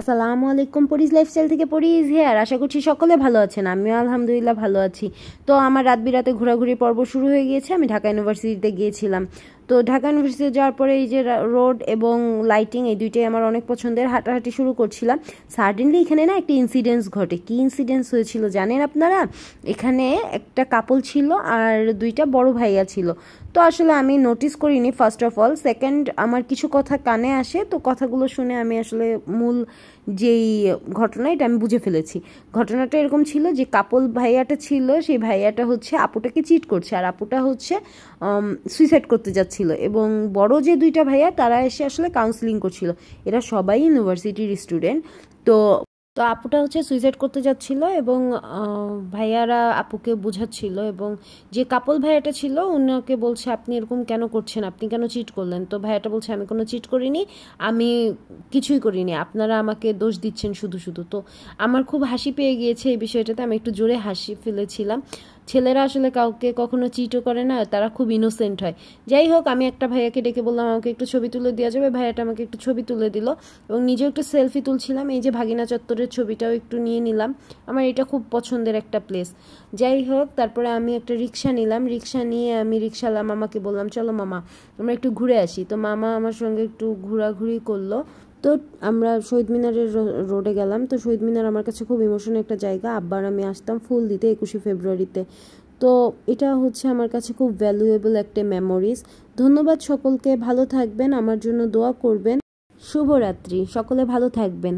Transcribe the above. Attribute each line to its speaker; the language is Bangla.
Speaker 1: আসসালামু আলাইকুম, পরিজ লাইফস্টাইল থেকে পরিজ হেয়ার। আশা করছি সকলে ভালো আছেন, আমিও আলহামদুলিল্লাহ ভালো আছি। তো আমার রাত বিরাতে ঘোরাঘুরি পর্ব শুরু হয়ে গিয়েছে। আমি ঢাকা ইউনিভার্সিটিতে গিয়েছিলাম। তো ঢাকা ইউনিভার্সিটিতে যাওয়ার পরে এই যে রোড এবং লাইটিং, এই দুইটাই আমার অনেক পছন্দের। হাঁটাহাঁটি শুরু করছিলাম, সাডেনলি এখানে না একটা ইনসিডেন্স ঘটে। কি ইনসিডেন্স হয়েছিল জানেন আপনারা? এখানে একটা কাপল ছিল আর দুইটা বড় ভাইয়া ছিল। তো আসলে আমি নোটিস করিনি ফার্স্ট অফ অল। সেকেন্ড, আমার কিছু কথা কানে আসে, তো কথাগুলো শুনে আমি আসলে মূল যেই ঘটনা এটা আমি বুঝে ফেলেছি। ঘটনাটা এরকম ছিল যে কাপল ভাইয়াটা ছিল, সেই ভাইয়াটা হচ্ছে আপুটাকে চিট করছে, আর আপুটা হচ্ছে সুইসাইড করতে যাচ্ছিল। এবং বড় যে দুইটা ভাইয়া তারা এসে আসলে কাউন্সিলিং করছিল। এরা সবাই ইউনিভার্সিটির স্টুডেন্ট। তো তো আপুটা হচ্ছে সুইসাইড করতে যাচ্ছিল এবং ভাইয়ারা আপুকে বোঝাচ্ছিল। এবং যে কাপল ভাইয়াটা ছিল উনাকে বলছে, আপনি এরকম কেন করছেন, আপনি কেন চিট করলেন? তো ভাইয়াটা বলছে, আমি কোনো চিট করিনি, আমি কিছুই করিনি, আপনারা আমাকে দোষ দিচ্ছেন শুধু শুধু। তো আমার খুব হাসি পেয়ে গিয়েছে এই বিষয়টাতে, আমি একটু জোরে হাসি ফেলেছিলাম। ছেলেরা আসলে কাউকে কখনো চিটও করে না, তারা খুব ইনোসেন্ট হয়। যাই হোক, আমি একটা ভাইয়াকে ডেকে বললাম আমাকে একটু ছবি তুলে দেওয়া যাবে। ভাইয়াটা আমাকে একটু ছবি তুলে দিল এবং নিজেও একটু সেলফি তুলছিলাম। এই যে ভাগিনা চত্বরের ছবিটাও একটু নিয়ে নিলাম। আমার এটা খুব পছন্দের একটা প্লেস। যাই হোক, তারপরে আমি একটা রিক্সা নিলাম। রিক্সা নিয়ে আমি রিক্সাওয়ালা মামাকে বললাম, চলো মামা আমরা একটু ঘুরে আসি। তো মামা আমার সঙ্গে একটু ঘোরাঘুরি করলো। তো আমরা শহীদ মিনারের রোডে গেলাম। তো শহীদ মিনার আমার কাছে খুব ইমোশনাল একটা জায়গা। আব্বার আমি আসতাম ফুল দিতে 21শে ফেব্রুয়ারিতে। তো এটা হচ্ছে আমার কাছে খুব ভ্যালুয়েবল একটা মেমোরিজ। ধন্যবাদ সকলকে, ভালো থাকবেন, আমার জন্য দোয়া করবেন। শুভরাত্রি, সকলে ভালো থাকবেন।